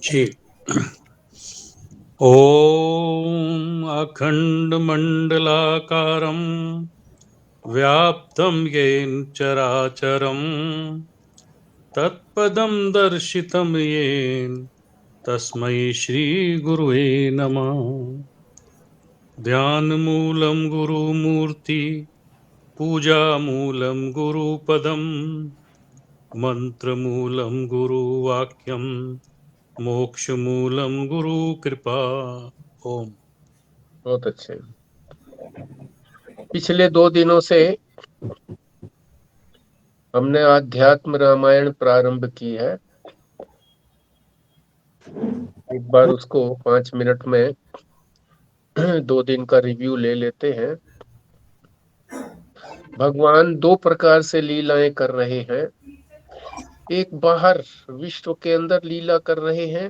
जी। ॐ अखण्डमण्डलाकारं व्याप्तं येन चराचरं तत्पदं दर्शितं येन तस्मै श्रीगुरुवे नमः। ध्यानमूलं गुरुमूर्ति पूजामूलं गुरुपदं मन्त्रमूलं गुरुवाक्यं मोक्षमूलं गुरुकृपा। ओम। बहुत अच्छे। पिछले 2 दिनों से हमने आध्यात्म रामायण प्रारंभ की है। एक बार उसको 5 मिनट में 2 दिन का रिव्यू ले लेते हैं। भगवान 2 प्रकार से लीलाएं कर रहे हैं। एक बाहर विश्व के अंदर लीला कर रहे हैं,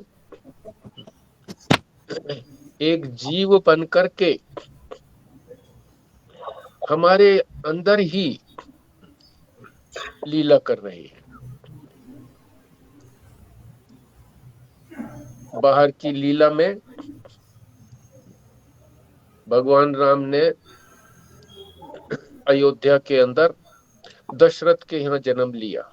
एक जीव बन करके हमारे अंदर ही लीला कर रहे हैं। बाहर की लीला में भगवान राम ने अयोध्या के अंदर दशरथ के यहाँ जन्म लिया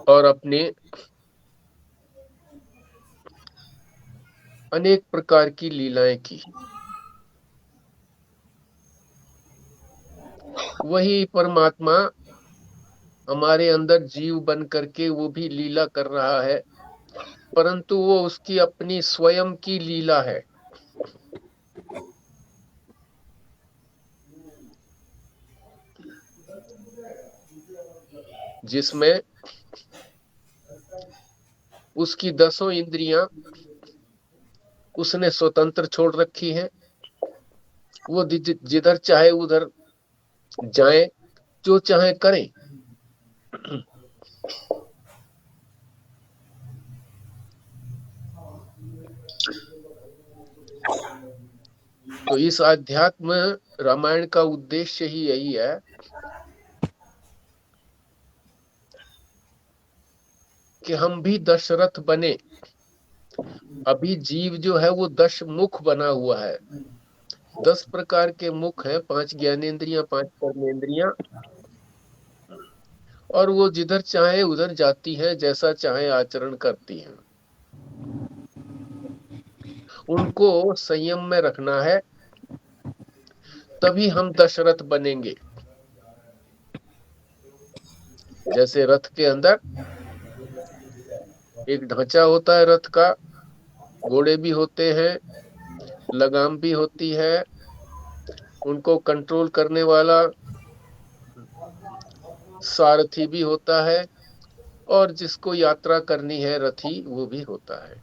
और अपने अनेक प्रकार की लीलाएं की। वही परमात्मा हमारे अंदर जीव बन करके वो भी लीला कर रहा है, परंतु वो उसकी अपनी स्वयं की लीला है। जिसमें उसकी 10 इंद्रियां उसने स्वतंत्र छोड़ रखी है। वो जिधर चाहे उधर जाए, जो चाहे करें। तो इस आध्यात्म रामायण का उद्देश्य ही यही है कि हम भी दशरथ बने। अभी जीव जो है वो 10 मुख बना हुआ है। 10 प्रकार के मुख हैं, 5 ज्ञानेंद्रियां, 5 कर्मेंद्रियां, और वो जिधर चाहे उधर जाती है, जैसा चाहे आचरण करती हैं। उनको संयम में रखना है, तभी हम दशरथ बनेंगे। जैसे रथ के अंदर एक ढांचा होता है, रथ का, घोड़े भी होते हैं, लगाम भी होती है, उनको कंट्रोल करने वाला सारथी भी होता है, और जिसको यात्रा करनी है रथी, वो भी होता है।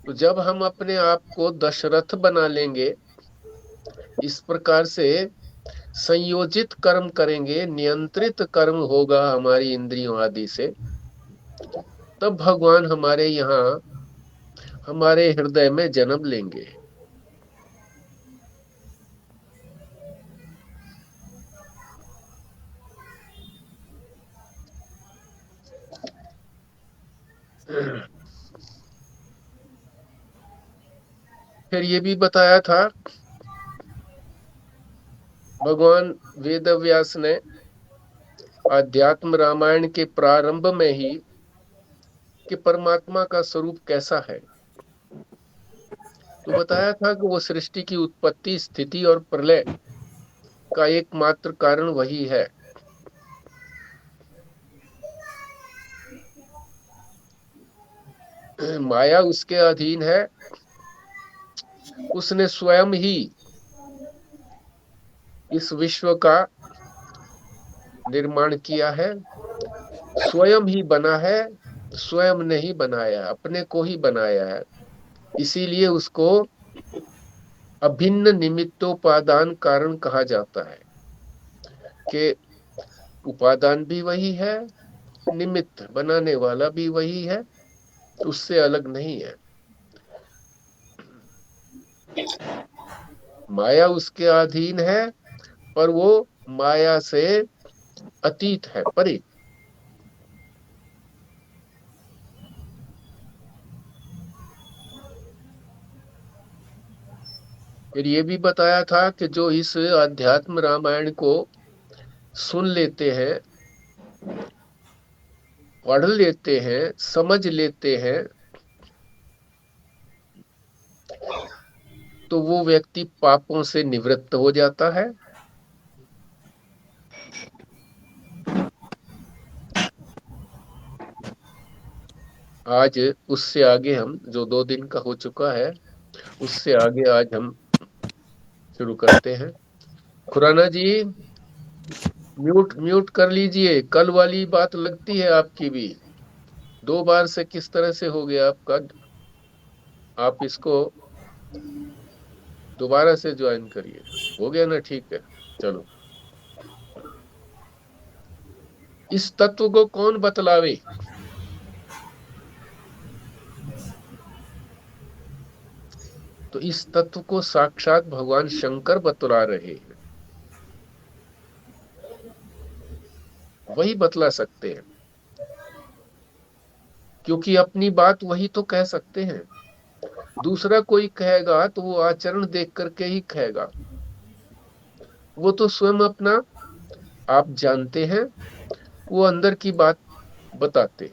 तो जब हम अपने आप को दशरथ बना लेंगे, इस प्रकार से संयोजित कर्म करेंगे, नियंत्रित कर्म होगा हमारी इंद्रियों आदि से, तब भगवान हमारे यहाँ, हमारे हृदय में जन्म लेंगे। फिर ये भी बताया था भगवान वेद व्यास ने आध्यात्म रामायण के प्रारंभ में ही कि परमात्मा का स्वरूप कैसा है। तो बताया था कि वो सृष्टि की उत्पत्ति, स्थिति और प्रलय का एकमात्र कारण वही है। माया उसके अधीन है। उसने स्वयं ही इस विश्व का निर्माण किया है, स्वयं ही बना है, स्वयं ने ही बनाया, अपने को ही बनाया है। इसीलिए उसको अभिन्न निमित्तोपादान कारण कहा जाता है कि उपादान भी वही है, निमित्त बनाने वाला भी वही है, उससे अलग नहीं है। माया उसके अधीन है, पर वो माया से अतीत है, परे। फिर ये भी बताया था कि जो इस अध्यात्म रामायण को सुन लेते हैं, पढ़ लेते हैं, समझ लेते हैं, तो वो व्यक्ति पापों से निवृत्त हो जाता है। आज उससे आगे हम, जो 2 दिन का हो चुका है, उससे आगे आज हम शुरू करते हैं। खुराना जी, म्यूट म्यूट कर लीजिए। कल वाली बात लगती है आपकी भी, 2 बार से किस तरह से हो गया आपका। आप इसको दोबारा से ज्वाइन करिए। हो गया ना? ठीक है, चलो। इस तत्व को कौन बतलावे? तो इस तत्व को साक्षात भगवान शंकर बतला रहे हैं, वही बतला सकते हैं, क्योंकि अपनी बात वही तो कह सकते हैं। दूसरा कोई कहेगा तो वो आचरण देख करके ही कहेगा। वो तो स्वयं अपना आप जानते हैं, वो अंदर की बात बताते।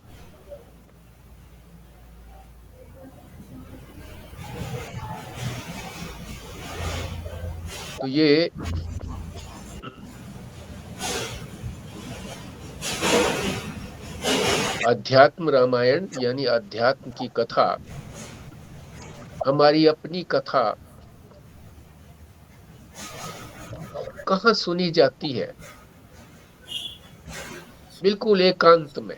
तो ये अध्यात्म रामायण यानी अध्यात्म की कथा, हमारी अपनी कथा कहाँ सुनी जाती है? बिल्कुल एकांत में,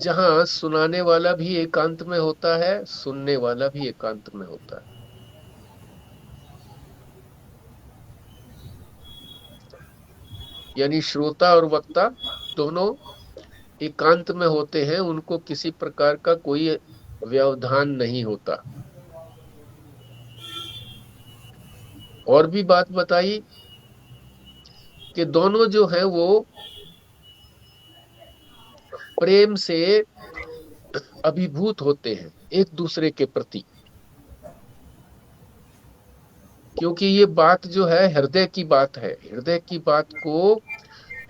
जहां सुनाने वाला भी एकांत में होता है, सुनने वाला भी एकांत में होता है। यानी श्रोता और वक्ता दोनों एकांत में होते हैं, उनको किसी प्रकार का कोई व्यवधान नहीं होता। और भी बात बताई कि दोनों जो है वो प्रेम से अभिभूत होते हैं एक दूसरे के प्रति, क्योंकि ये बात जो है हृदय की बात है। हृदय की बात को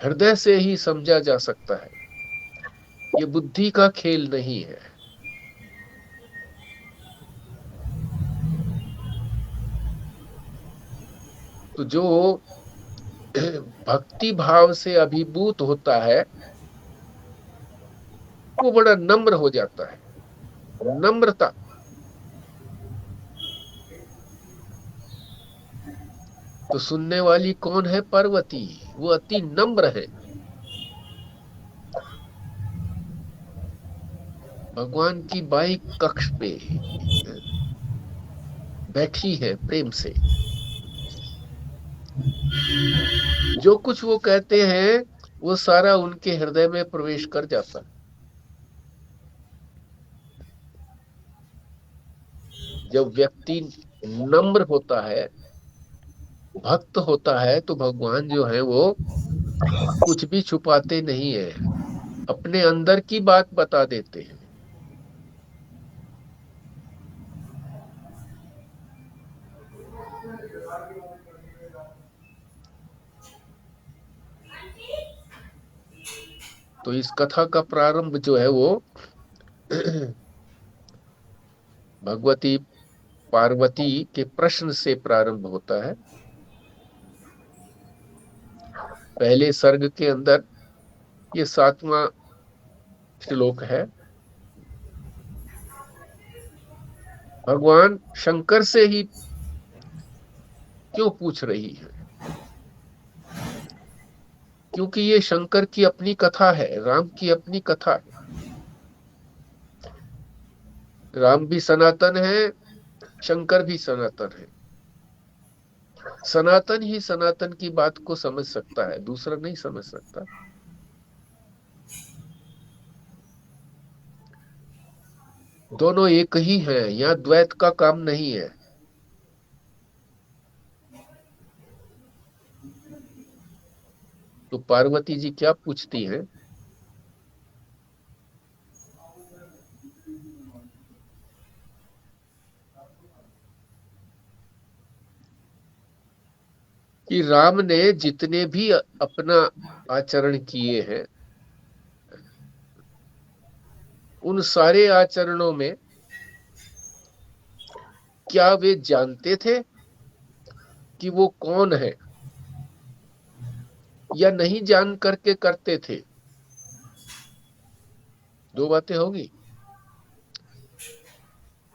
हृदय से ही समझा जा सकता है, ये बुद्धि का खेल नहीं है। तो जो भक्ति भाव से अभिभूत होता है वो बड़ा नम्र हो जाता है। नम्रता, तो सुनने वाली कौन है? पार्वती। वो अति नम्र है, भगवान की बाई कक्ष पे बैठी है प्रेम से। जो कुछ वो कहते हैं वो सारा उनके हृदय में प्रवेश कर जाता है। जब व्यक्ति नम्र होता है, भक्त होता है, तो भगवान जो है वो कुछ भी छुपाते नहीं है, अपने अंदर की बात बता देते हैं। तो इस कथा का प्रारंभ जो है वो भगवती पार्वती के प्रश्न से प्रारंभ होता है। पहले सर्ग के अंदर ये 7वां श्लोक है। भगवान शंकर से ही क्यों पूछ रही है? क्योंकि ये शंकर की अपनी कथा है, राम की अपनी कथा है। राम भी सनातन है, शंकर भी सनातन है। सनातन ही सनातन की बात को समझ सकता है, दूसरा नहीं समझ सकता। दोनों एक ही हैं, यहाँ द्वैत का काम नहीं है। तो पार्वती जी क्या पूछती हैं? कि राम ने जितने भी अपना आचरण किए हैं, उन सारे आचरणों में क्या वे जानते थे कि वो कौन है, या नहीं जान करके करते थे? दो बातें होगी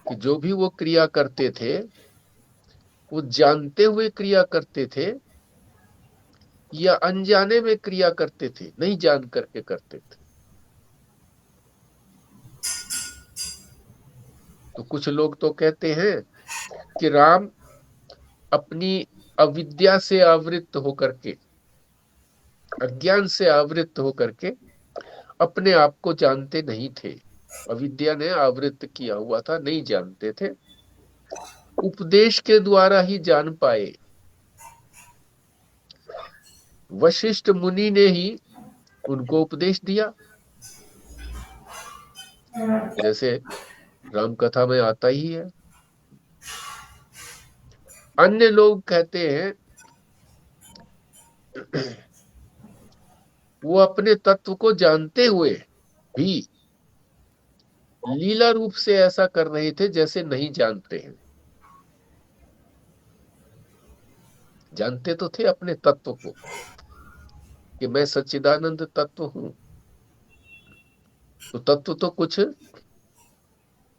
कि जो भी वो क्रिया करते थे वो जानते हुए क्रिया करते थे या अनजाने में क्रिया करते थे, नहीं जान करके करते थे। तो कुछ लोग तो कहते हैं कि राम अपनी अविद्या से आवृत होकर के, अज्ञान से आवृत होकर के अपने आप को जानते नहीं थे। अविद्या ने आवृत किया हुआ था, नहीं जानते थे। उपदेश के द्वारा ही जान पाए। वशिष्ठ मुनि ने ही उनको उपदेश दिया, जैसे राम कथा में आता ही है। अन्य लोग कहते हैं वो अपने तत्व को जानते हुए भी लीला रूप से ऐसा कर रहे थे जैसे नहीं जानते हैं। जानते तो थे अपने तत्व को कि मैं सच्चिदानंद तत्व हूं, तो तत्व तो कुछ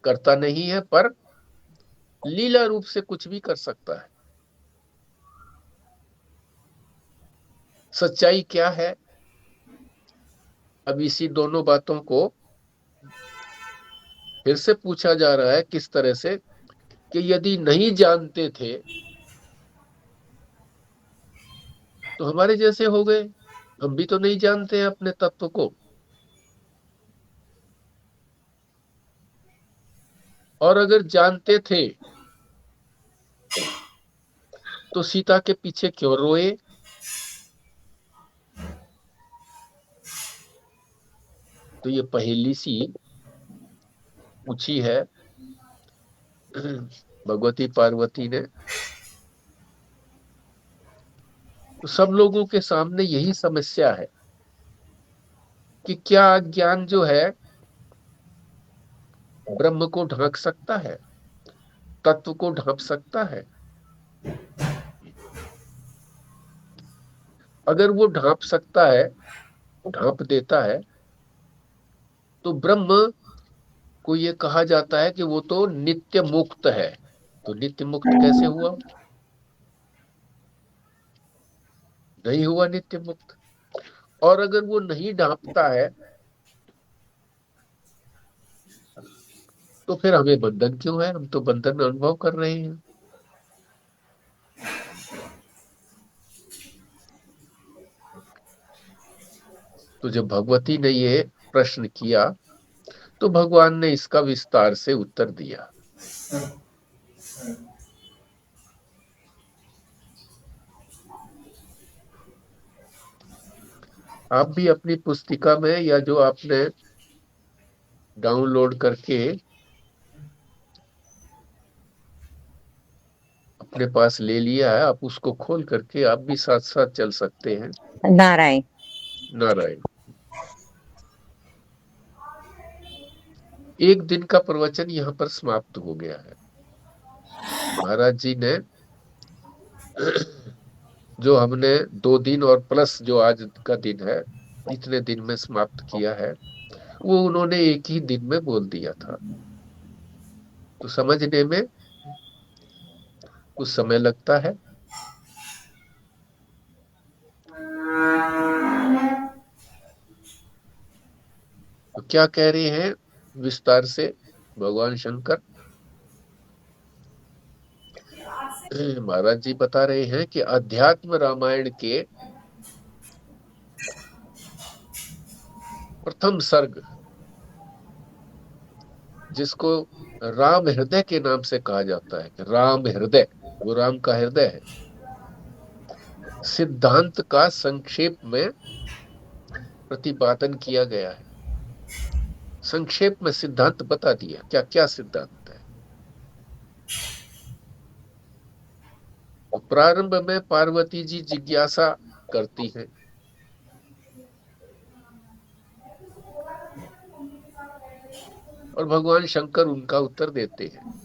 करता नहीं है, पर लीला रूप से कुछ भी कर सकता है। सच्चाई क्या है? अब इसी दोनों बातों को फिर से पूछा जा रहा है, किस तरह से कि यदि नहीं जानते थे तो हमारे जैसे हो गए। हम भी तो नहीं जानते हैं अपने तत्व को। और अगर जानते थे तो सीता के पीछे क्यों रोए? तो ये पहेली सी पूछी है भगवती पार्वती ने। तो सब लोगों के सामने यही समस्या है कि क्या ज्ञान जो है ब्रह्म को ढांक सकता है, तत्व को ढांप सकता है? अगर वो ढांप सकता है, ढांप देता है, तो ब्रह्म को ये कहा जाता है कि वो तो नित्य मुक्त है। तो नित्य मुक्त कैसे हुआ? नहीं हुआ नित्य मुक्त। और अगर वो नहीं ढांपता है तो फिर हमें बंधन क्यों है? हम तो बंधन अनुभव कर रहे हैं। तो जब भगवती ने ये प्रश्न किया तो भगवान ने इसका विस्तार से उत्तर दिया। आप भी अपनी पुस्तिका में, या जो आपने डाउनलोड करके अपने पास ले लिया है, आप उसको खोल करके आप भी साथ साथ चल सकते हैं। नारायण नारायण। एक दिन का प्रवचन यहाँ पर समाप्त हो गया है। महाराज जी ने जो हमने 2 दिन और प्लस जो आज का दिन है, इतने दिन में समाप्त किया है, वो उन्होंने एक ही दिन में बोल दिया था। तो समझने में कुछ समय लगता है। तो क्या कह रहे हैं विस्तार से भगवान शंकर? महाराज जी बता रहे हैं कि अध्यात्म रामायण के प्रथम सर्ग, जिसको राम हृदय के नाम से कहा जाता है, कि राम हृदय, वो राम का हृदय है, सिद्धांत का संक्षेप में प्रतिपादन किया गया है। संक्षेप में सिद्धांत बता दिया, क्या क्या सिद्धांत है। तो प्रारंभ में पार्वती जी जिज्ञासा करती हैं, और भगवान शंकर उनका उत्तर देते हैं।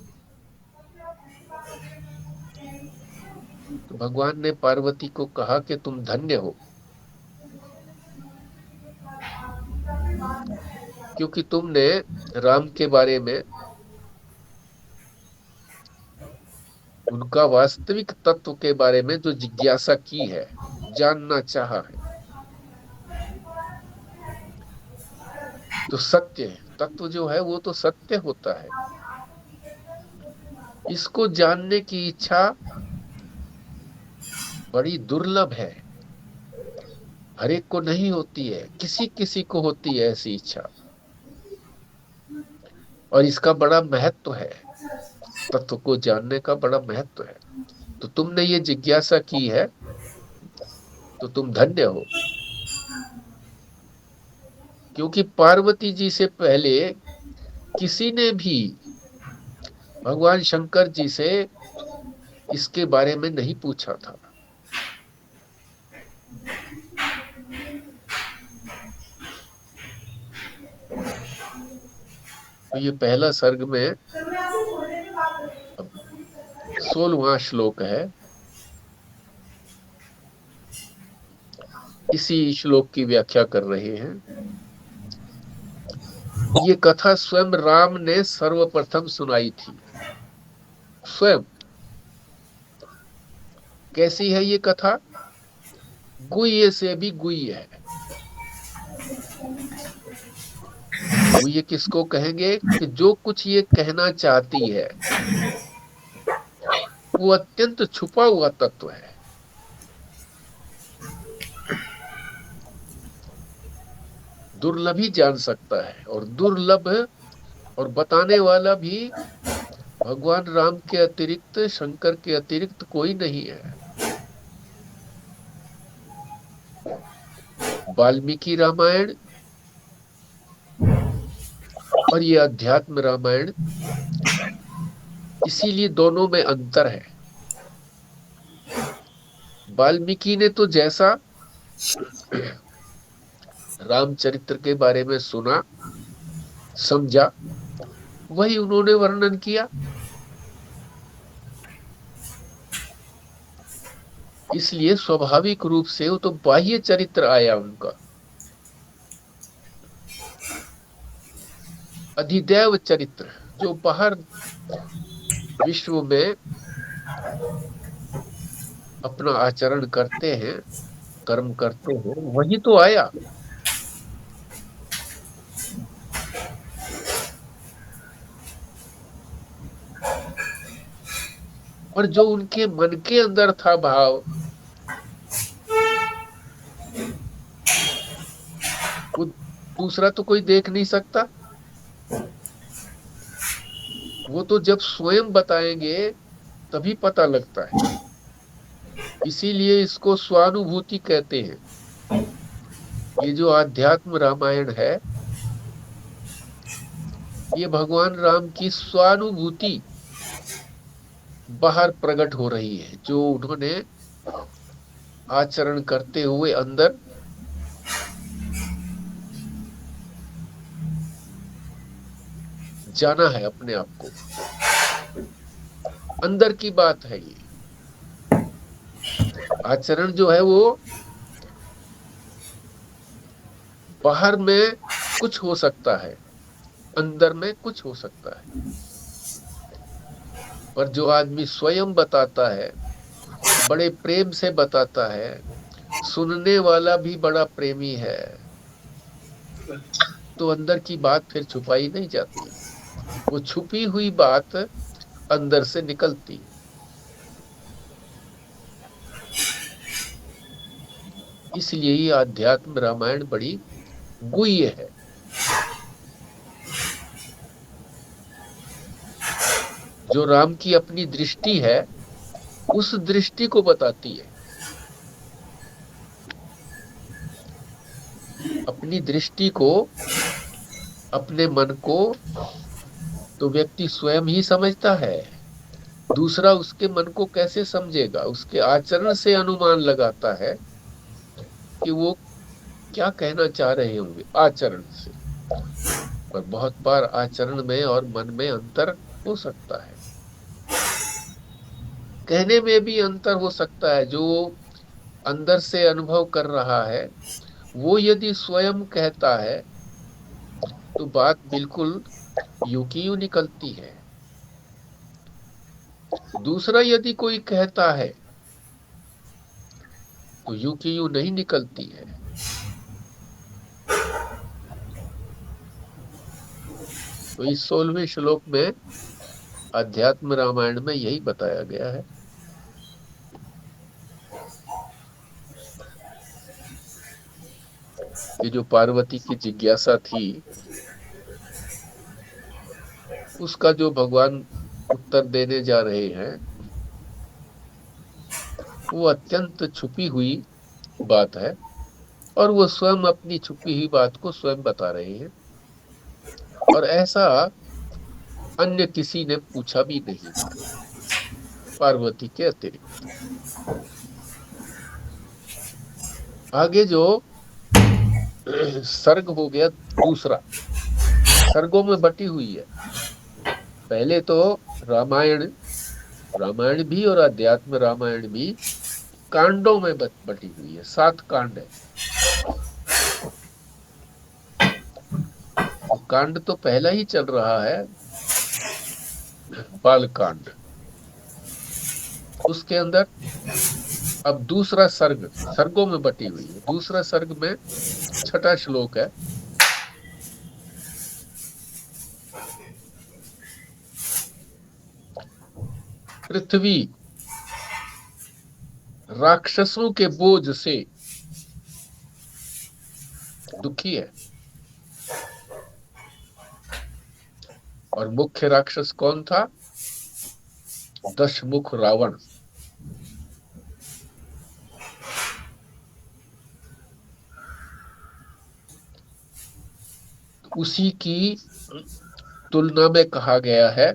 तो भगवान ने पार्वती को कहा कि तुम धन्य हो, क्योंकि तुमने राम के बारे में, उनका वास्तविक तत्व के बारे में जो जिज्ञासा की है, जानना चाहा है। तो सत्य है, तत्व जो है वो तो सत्य होता है। इसको जानने की इच्छा बड़ी दुर्लभ है, हर एक को नहीं होती है, किसी किसी को होती है ऐसी इच्छा, और इसका बड़ा महत्व है। तत्व को जानने का बड़ा महत्व है। तो तुमने ये जिज्ञासा की है, तो तुम धन्य हो, क्योंकि पार्वती जी से पहले किसी ने भी भगवान शंकर जी से इसके बारे में नहीं पूछा था। तो ये पहला सर्ग में 16वां श्लोक है। इसी श्लोक की व्याख्या कर रहे हैं। ये कथा स्वयं राम ने सर्वप्रथम सुनाई थी। स्वयं। कैसी है ये कथा? गुह्य से भी गुह्य है। गुह्य किसको कहेंगे? कि जो कुछ ये कहना चाहती है वो अत्यंत छुपा हुआ तत्व है। दुर्लभ ही जान सकता है, और दुर्लभ और बताने वाला भी भगवान राम के अतिरिक्त, शंकर के अतिरिक्त कोई नहीं है। वाल्मीकि रामायण और ये अध्यात्म रामायण, इसीलिए दोनों में अंतर है। वाल्मीकि ने तो जैसा रामचरित्र के बारे में सुना, समझा, वही उन्होंने वर्णन किया। इसलिए स्वाभाविक रूप से वो तो बाह्य चरित्र आया उनका। अधिदैव चरित्र, जो बाहर विश्व में अपना आचरण करते हैं, कर्म करते हैं, वही तो आया। और जो उनके मन के अंदर था भाव, वो दूसरा तो कोई देख नहीं सकता। वो तो जब स्वयं बताएंगे तभी पता लगता है। इसीलिए इसको स्वानुभूति कहते हैं। ये जो आध्यात्म रामायण है, ये भगवान राम की स्वानुभूति बाहर प्रकट हो रही है, जो उन्होंने आचरण करते हुए अंदर जाना है अपने आप को। अंदर की बात है ये। आचरण जो है वो बाहर में कुछ हो सकता है, अंदर में कुछ हो सकता है। पर जो आदमी स्वयं बताता है, बड़े प्रेम से बताता है, सुनने वाला भी बड़ा प्रेमी है, तो अंदर की बात फिर छुपाई नहीं जाती। वो छुपी हुई बात अंदर से निकलती। इसलिए ये आध्यात्म रामायण बड़ी गुह्य है। जो राम की अपनी दृष्टि है, उस दृष्टि को बताती है। अपनी दृष्टि को, अपने मन को तो व्यक्ति स्वयं ही समझता है। दूसरा उसके मन को कैसे समझेगा? उसके आचरण से अनुमान लगाता है कि वो क्या कहना चाह रहे होंगे आचरण से। पर बहुत बार आचरण में और मन में अंतर हो सकता है, कहने में भी अंतर हो सकता है। जो अंदर से अनुभव कर रहा है वो यदि स्वयं कहता है तो बात बिल्कुल यूं की यूं निकलती है। दूसरा यदि कोई कहता है तो यूं की यूं नहीं निकलती है। तो इस 16वें श्लोक में अध्यात्म रामायण में यही बताया गया है कि जो पार्वती की जिज्ञासा थी उसका जो भगवान उत्तर देने जा रहे हैं वो अत्यंत छुपी हुई बात है, और वो स्वयं अपनी छुपी हुई बात को स्वयं बता रहे हैं। और ऐसा अन्य किसी ने पूछा भी नहीं था पार्वती के अतिरिक्त। आगे जो सर्ग हो गया दूसरा, सर्गों में बटी हुई है। पहले तो रामायण, रामायण भी और अध्यात्म रामायण भी कांडों में बटी हुई है। 7 कांड है। तो कांड तो पहला ही चल रहा है, बाल कांड। उसके अंदर अब दूसरा सर्ग, सर्गों में बटी हुई है। दूसरा सर्ग में 6वां श्लोक है। पृथ्वी राक्षसों के बोझ से दुखी है। और मुख्य राक्षस कौन था? दशमुख रावण। उसी की तुलना में कहा गया है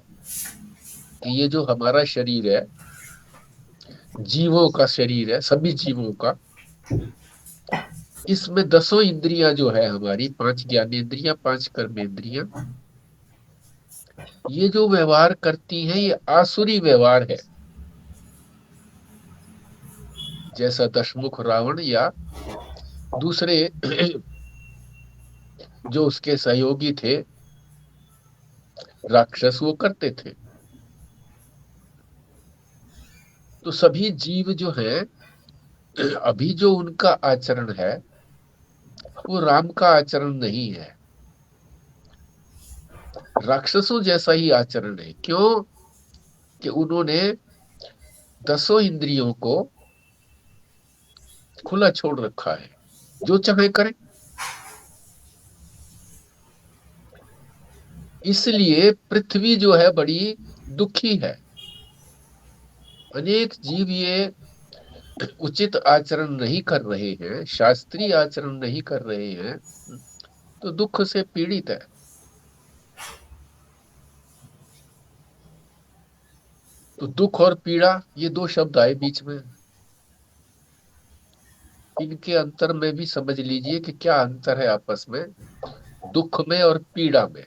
कि ये जो हमारा शरीर है, जीवों का शरीर है, सभी जीवों का, इसमें 10 इंद्रियां जो है हमारी, 5 ज्ञानेंद्रियां, 5 कर्मेंद्रियां, ये जो व्यवहार करती हैं ये आसुरी व्यवहार है। जैसा दशमुख रावण या दूसरे जो उसके सहयोगी थे राक्षस, वो करते थे। तो सभी जीव जो हैं, अभी जो उनका आचरण है वो राम का आचरण नहीं है, राक्षसों जैसा ही आचरण है। क्यों? कि उन्होंने 10 इंद्रियों को खुला छोड़ रखा है, जो चाहे करें। इसलिए पृथ्वी जो है बड़ी दुखी है। अनेक जीव ये उचित आचरण नहीं कर रहे हैं, शास्त्रीय आचरण नहीं कर रहे हैं, तो दुख से पीड़ित है। तो दुख और पीड़ा ये 2 शब्द आए बीच में। इनके अंतर में भी समझ लीजिए कि क्या अंतर है आपस में, दुख में और पीड़ा में।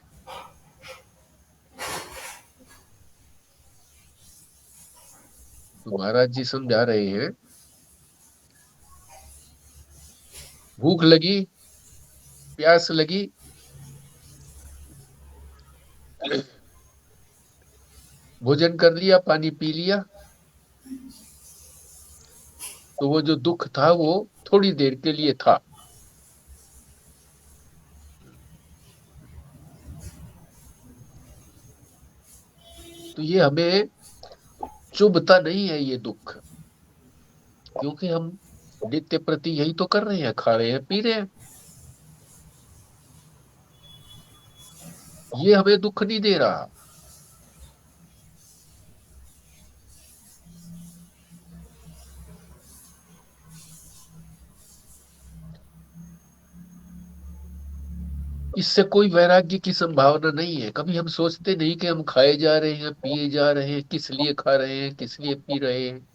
तो महाराज जी समझा रहे हैं, भूख लगी, प्यास लगी, भोजन कर लिया, पानी पी लिया, तो वो जो दुख था वो थोड़ी देर के लिए था। तो ये हमें चुभता नहीं है ये दुख, क्योंकि हम नित्य प्रति यही तो कर रहे हैं, खा रहे हैं, पी रहे हैं। ये हमें दुख नहीं दे रहा। इससे कोई वैराग्य की संभावना नहीं है। कभी हम सोचते नहीं कि हम खाए जा रहे हैं, पिए जा रहे हैं, किस लिए खा रहे हैं, किस लिए पी रहे हैं।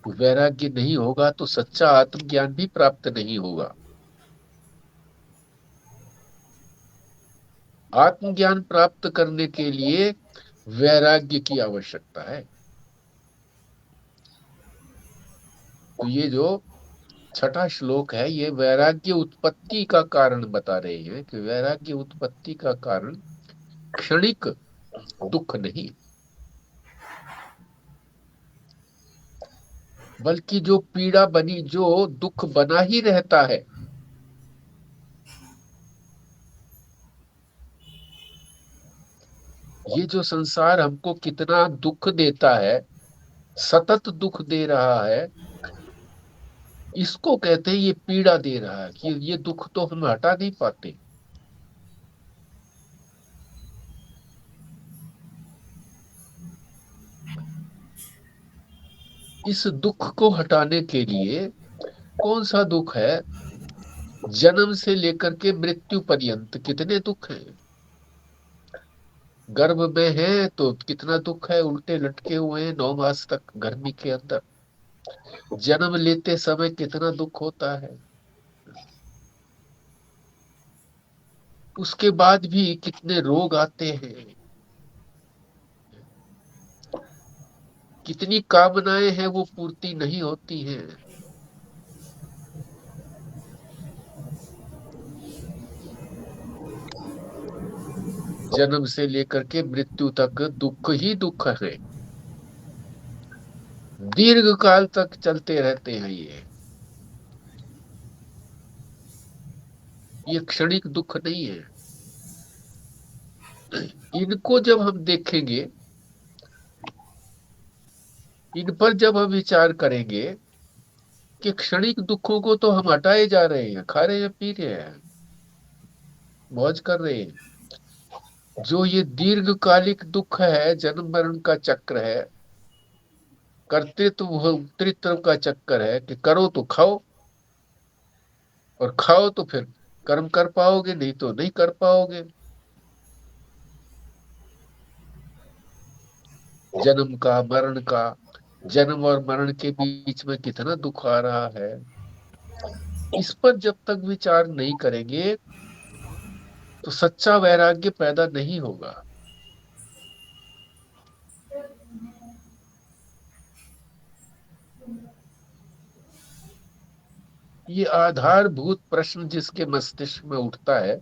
वैराग्य नहीं होगा तो सच्चा आत्मज्ञान भी प्राप्त नहीं होगा। आत्मज्ञान प्राप्त करने के लिए वैराग्य की आवश्यकता है। तो ये जो छठा श्लोक है, ये वैराग्य उत्पत्ति का कारण बता रहे हैं कि वैराग्य उत्पत्ति का कारण क्षणिक दुख नहीं, बल्कि जो पीड़ा बनी, जो दुख बना ही रहता है। ये जो संसार हमको कितना दुख देता है, सतत दुख दे रहा है, इसको कहते हैं ये पीड़ा दे रहा है कि ये दुख तो हम हटा नहीं पाते। इस दुख को हटाने के लिए, कौन सा दुख है, जन्म से लेकर के मृत्यु पर्यंत कितने दुख हैं। गर्भ में है तो कितना दुख है, उल्टे लटके हुए हैं 9 मास तक गर्मी के अंदर। जन्म लेते समय कितना दुख होता है। उसके बाद भी कितने रोग आते हैं, कितनी कामनाएं हैं वो पूर्ति नहीं होती हैं। जन्म से लेकर के मृत्यु तक दुख ही दुख है, दीर्घ काल तक चलते रहते हैं। ये क्षणिक दुख नहीं है। इनको जब हम देखेंगे, इन पर जब हम विचार करेंगे कि क्षणिक दुखों को तो हम हटाए जा रहे हैं, खा रहे हैं, पी रहे हैं, मौज कर रहे हैं। जो ये दीर्घकालिक दुख है, जन्म मरण का चक्र है, कर्तृत्व भोक्तृत्व का चक्कर है कि करो तो खाओ, और खाओ तो फिर कर्म कर पाओगे, नहीं तो नहीं कर पाओगे। जन्म का, मरण का, जन्म और मरण के बीच में कितना दुख आ रहा है। इस पर जब तक विचार नहीं करेंगे तो सच्चा वैराग्य पैदा नहीं होगा। ये आधारभूत प्रश्न जिसके मस्तिष्क में उठता है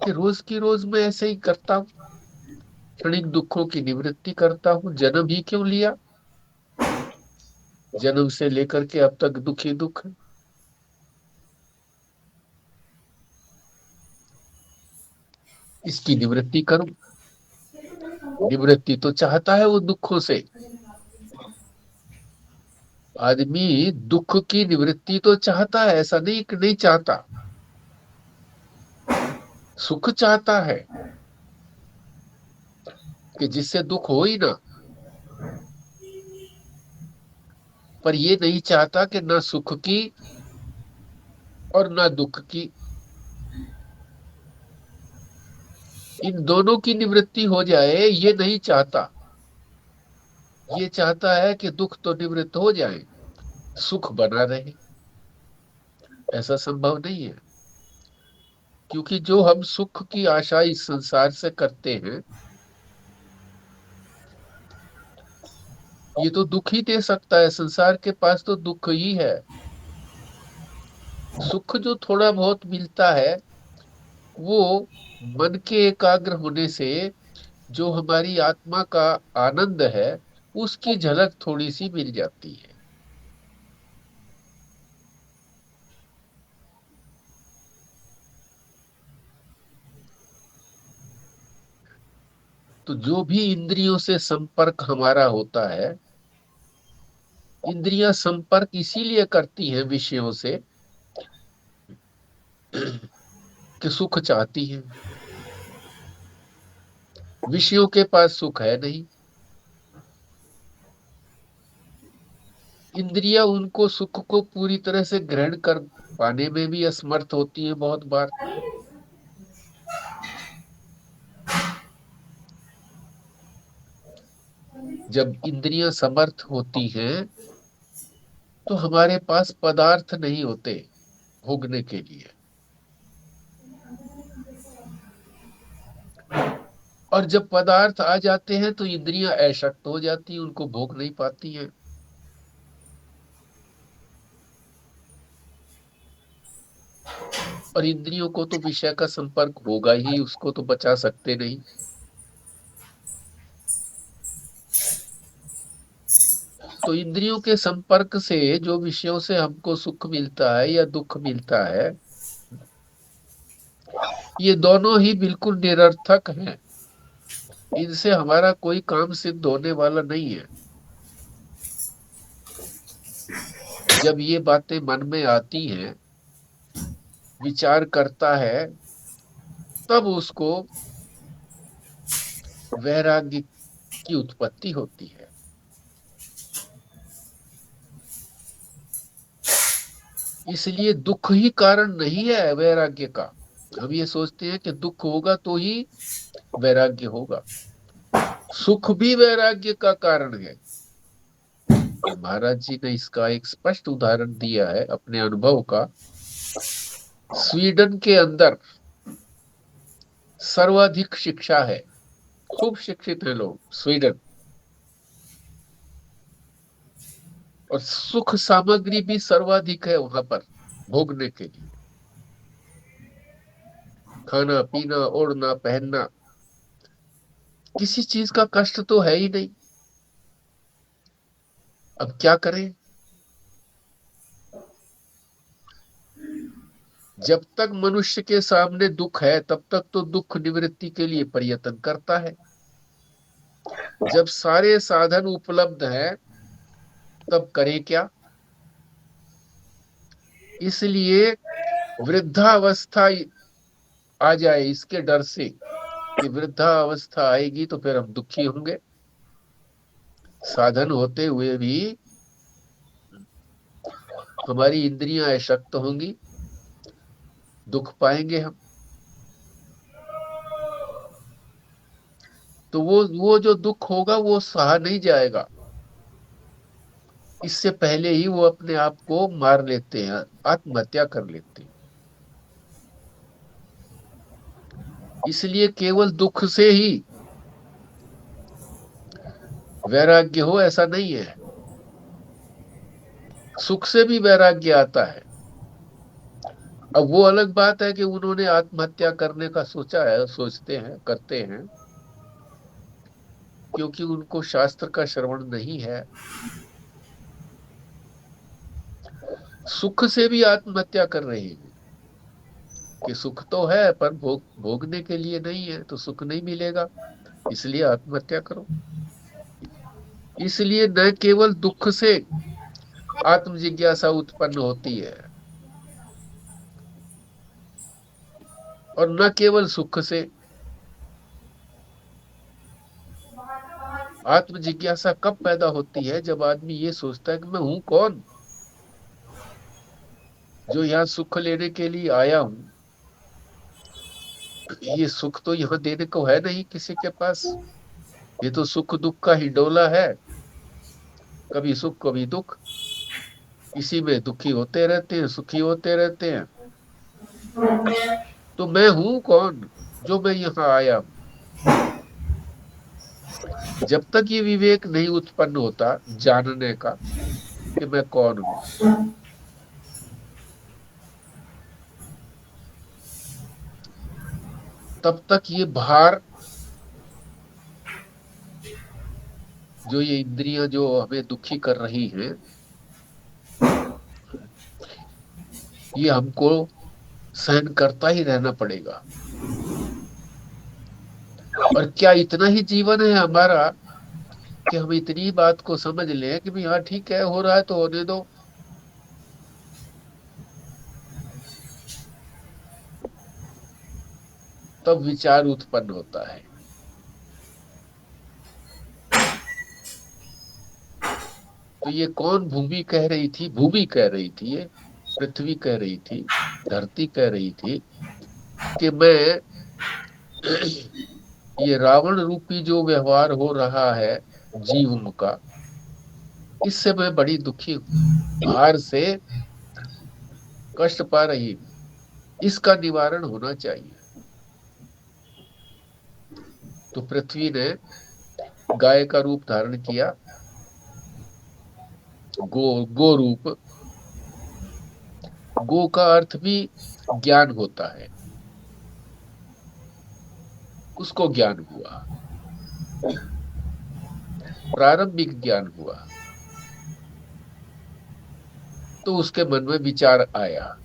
कि रोज की रोज मैं ऐसे ही करता हूं, क्षणिक दुखों की निवृत्ति करता हूं, जन्म ही क्यों लिया, जन्म से लेकर के अब तक दुख ही दुख है। इसकी निवृत्ति करूं। निवृत्ति तो चाहता है वो दुखों से। आदमी दुख की निवृत्ति तो चाहता है, ऐसा नहीं कि नहीं चाहता। सुख चाहता है कि जिससे दुख हो ही ना, पर ये नहीं चाहता कि ना सुख की और ना दुख की, इन दोनों की निवृत्ति हो जाए, ये नहीं चाहता। ये चाहता है कि दुख तो निवृत्त हो जाए, सुख बना रहे। ऐसा संभव नहीं है, क्योंकि जो हम सुख की आशा इस संसार से करते हैं, ये तो दुख ही दे सकता है। संसार के पास तो दुख ही है। सुख जो थोड़ा बहुत मिलता है, वो मन के एकाग्र होने से जो हमारी आत्मा का आनंद है, उसकी झलक थोड़ी सी मिल जाती है। तो जो भी इंद्रियों से संपर्क हमारा होता है, इंद्रियां संपर्क इसीलिए करती हैं विषयों से कि सुख चाहती हैं। विषयों के पास सुख है नहीं, इंद्रियां उनको सुख को पूरी तरह से ग्रहण कर पाने में भी असमर्थ होती हैं बहुत बार। जब इंद्रियां समर्थ होती हैं तो हमारे पास पदार्थ नहीं होते भोगने के लिए, और जब पदार्थ आ जाते हैं तो इंद्रियां अशक्त हो जाती हैं, उनको भोग नहीं पाती हैं। और इंद्रियों को तो विषय का संपर्क होगा ही, उसको तो बचा सकते नहीं। तो इंद्रियों के संपर्क से जो विषयों से हमको सुख मिलता है या दुख मिलता है, ये दोनों ही बिल्कुल निरर्थक हैं। इनसे हमारा कोई काम सिद्ध होने वाला नहीं है। जब ये बातें मन में आती हैं, विचार करता है, तब उसको वैराग्य की उत्पत्ति होती है। इसलिए दुख ही कारण नहीं है वैराग्य का। हम ये सोचते हैं कि दुख होगा तो ही वैराग्य होगा। सुख भी वैराग्य का कारण है। महाराज जी ने इसका एक स्पष्ट उदाहरण दिया है अपने अनुभव का। स्वीडन के अंदर सर्वाधिक शिक्षा है, खूब शिक्षित है लोग स्वीडन, और सुख सामग्री भी सर्वाधिक है वहां पर भोगने के लिए। खाना पीना ओढ़ना पहनना, किसी चीज का कष्ट तो है ही नहीं। अब क्या करें? जब तक मनुष्य के सामने दुख है तब तक तो दुख निवृत्ति के लिए प्रयत्न करता है। जब सारे साधन उपलब्ध है तब करे क्या? इसलिए वृद्धावस्था आ जाए इसके डर से कि वृद्धावस्था आएगी तो फिर हम दुखी होंगे, साधन होते हुए भी हमारी इंद्रियां अशक्त होंगी, दुख पाएंगे हम। तो वो जो दुख होगा वो सहा नहीं जाएगा। इससे पहले ही वो अपने आप को मार लेते हैं, आत्महत्या कर लेते हैं। इसलिए केवल दुख से ही वैराग्य हो ऐसा नहीं है, सुख से भी वैराग्य आता है। अब वो अलग बात है कि उन्होंने आत्महत्या करने का सोचा है, सोचते हैं, करते हैं, क्योंकि उनको शास्त्र का श्रवण नहीं है। सुख से भी आत्महत्या कर रहे हैं कि सुख तो है पर भोगने के लिए नहीं है, तो सुख नहीं मिलेगा, इसलिए आत्महत्या करो। इसलिए न केवल दुख से आत्म जिज्ञासा उत्पन्न होती है और न केवल सुख से। आत्म जिज्ञासा कब पैदा होती है? जब आदमी ये सोचता है कि मैं हूं कौन, जो यहाँ सुख लेने के लिए आया हूं। ये सुख तो यहाँ देने को है नहीं किसी के पास, ये तो सुख दुख का हिंडोला है, कभी सुख कभी दुख, इसी में दुखी होते रहते हैं, सुखी होते रहते हैं। तो मैं हूं कौन जो मैं यहाँ आया हूं? जब तक ये विवेक नहीं उत्पन्न होता जानने का कि मैं कौन हूं, तब तक ये भार, जो ये इंद्रियां जो हमें दुखी कर रही हैं, ये हमको सहन करता ही रहना पड़ेगा। और क्या इतना ही जीवन है हमारा कि हम इतनी बात को समझ लें कि भाई हाँ ठीक है, हो रहा है तो होने दो। तब विचार उत्पन्न होता है। तो ये कौन भूमि कह रही थी? भूमि कह रही थी, ये पृथ्वी कह रही थी, धरती कह रही थी कि मैं ये रावण रूपी जो व्यवहार हो रहा है जीवों का, इससे मैं बड़ी दुखी हूं, हार से कष्ट पा रही हूं, इसका निवारण होना चाहिए। तो पृथ्वी ने गाय का रूप धारण किया, गो रूप। गो का अर्थ भी ज्ञान होता है, उसको ज्ञान हुआ, प्रारंभिक ज्ञान हुआ। तो उसके मन में विचार आया।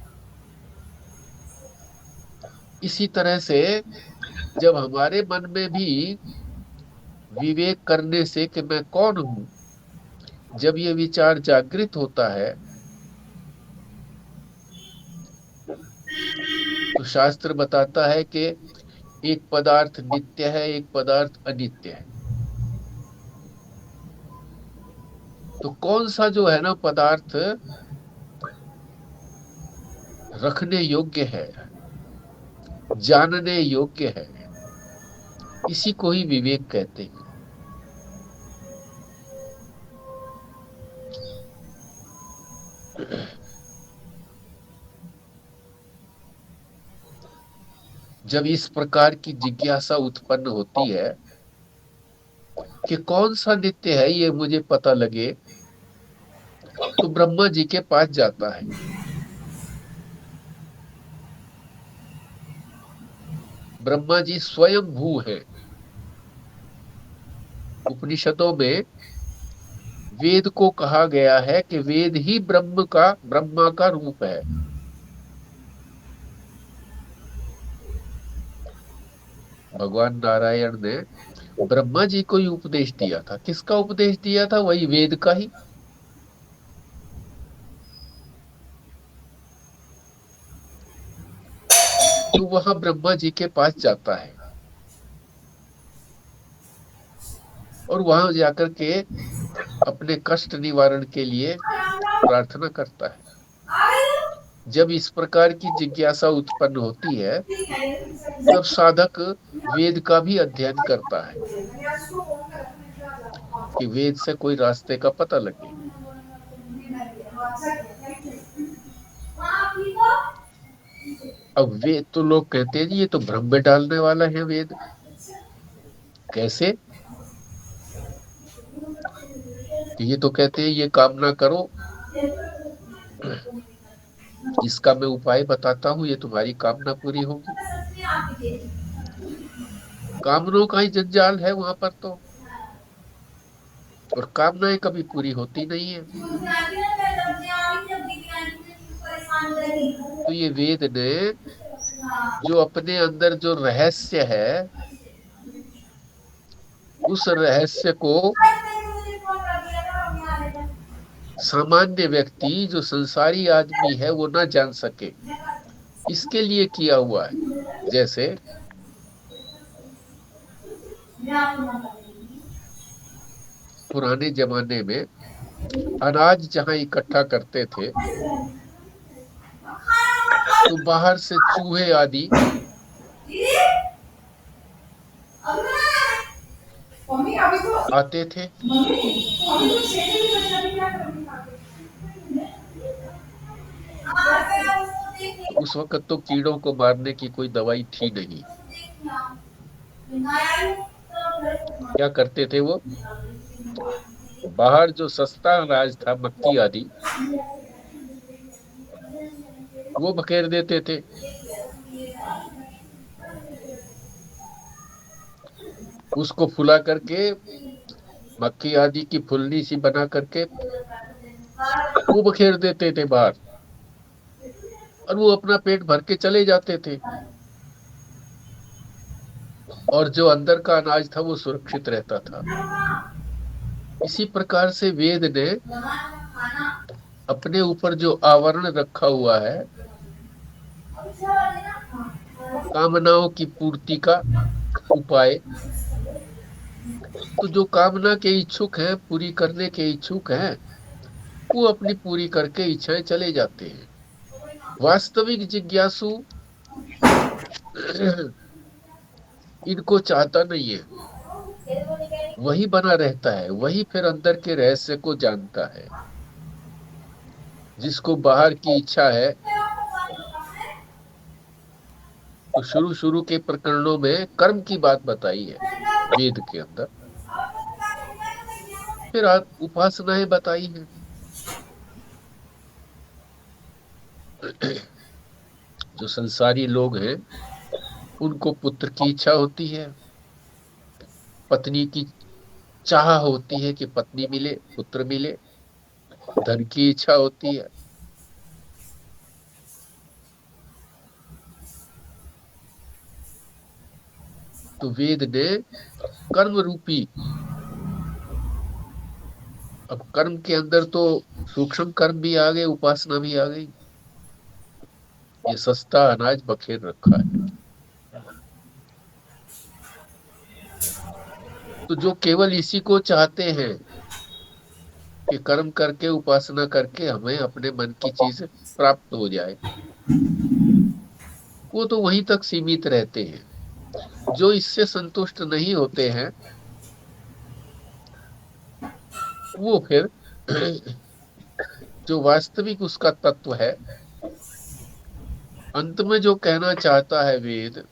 इसी तरह से जब हमारे मन में भी विवेक करने से कि मैं कौन हूं, जब ये विचार जागृत होता है, तो शास्त्र बताता है कि एक पदार्थ नित्य है, एक पदार्थ अनित्य है। तो कौन सा जो है ना पदार्थ रखने योग्य है, जानने योग्य है, इसी को ही विवेक कहते हैं। जब इस प्रकार की जिज्ञासा उत्पन्न होती है कि कौन सा नित्य है ये मुझे पता लगे, तो ब्रह्मा जी के पास जाता है। ब्रह्मा जी स्वयं भू है। उपनिषदों में वेद को कहा गया है कि वेद ही ब्रह्मा का रूप है। भगवान नारायण ने ब्रह्मा जी को ही उपदेश दिया था। किसका उपदेश दिया था? वही वेद का ही। तो वहां ब्रह्मा जी के पास जाता है और वहां जाकर के अपने कष्ट निवारण के लिए प्रार्थना करता है। जब इस प्रकार की जिज्ञासा उत्पन्न होती है, तब साधक वेद का भी अध्ययन करता है कि वेद से कोई रास्ते का पता लगे। अब वेद तो लोग कहते हैं जी ये तो भ्रम में डालने वाला है वेद। कैसे? ये तो कहते हैं ये काम ना करो, इसका मैं उपाय बताता हूं, ये तुम्हारी कामना पूरी होगी। कामनाओं का ही जंजाल है वहां पर तो, और कामनाएं कभी पूरी होती नहीं है। तो ये वेद ने जो अपने अंदर जो रहस्य है, उस रहस्य को सामान्य व्यक्ति जो संसारी आदमी है वो ना जान सके, इसके लिए किया हुआ है। जैसे पुराने जमाने में अनाज जहां इकट्ठा करते थे, तो बाहर से चूहे आदि आते थे। उस वक्त तो कीड़ों को मारने की कोई दवाई थी नहीं। क्या करते थे वो? बाहर जो सस्ता अनाज था, मक्की आदि, वो बखेर देते थे। उसको फुला करके, मक्की आदि की फुल्ली सी बना करके वो बखेर देते थे बाहर, और वो अपना पेट भर के चले जाते थे, और जो अंदर का अनाज था वो सुरक्षित रहता था। इसी प्रकार से वेद ने अपने ऊपर जो आवरण रखा हुआ है, कामनाओं की पूर्ति का उपाय, तो जो कामना के इच्छुक हैं, पूरी करने के इच्छुक हैं, वो अपनी पूरी करके इच्छाएं चले जाते हैं। वास्तविक जिज्ञासु इनको चाहता नहीं है, वही बना रहता है, वही फिर अंदर के रहस्य को जानता है। जिसको बाहर की इच्छा है, तो शुरू शुरू के प्रकरणों में कर्म की बात बताई है वेद के अंदर, फिर उपासनाएं बताई हैं। जो संसारी लोग हैं उनको पुत्र की इच्छा होती है, पत्नी की चाह होती है कि पत्नी मिले, पुत्र मिले, धन की इच्छा होती है। तो वेद ने कर्म रूपी, अब कर्म के अंदर तो सूक्ष्म कर्म भी आ गए, उपासना भी आ गई। ये सस्ता अनाज बखेर रखा है। तो जो केवल इसी को चाहते हैं कि कर्म करके, उपासना करके हमें अपने मन की चीज प्राप्त हो जाए, वो तो वहीं तक सीमित रहते हैं। जो इससे संतुष्ट नहीं होते हैं, वो फिर जो वास्तविक उसका तत्व है, अंत में जो कहना चाहता है वेद,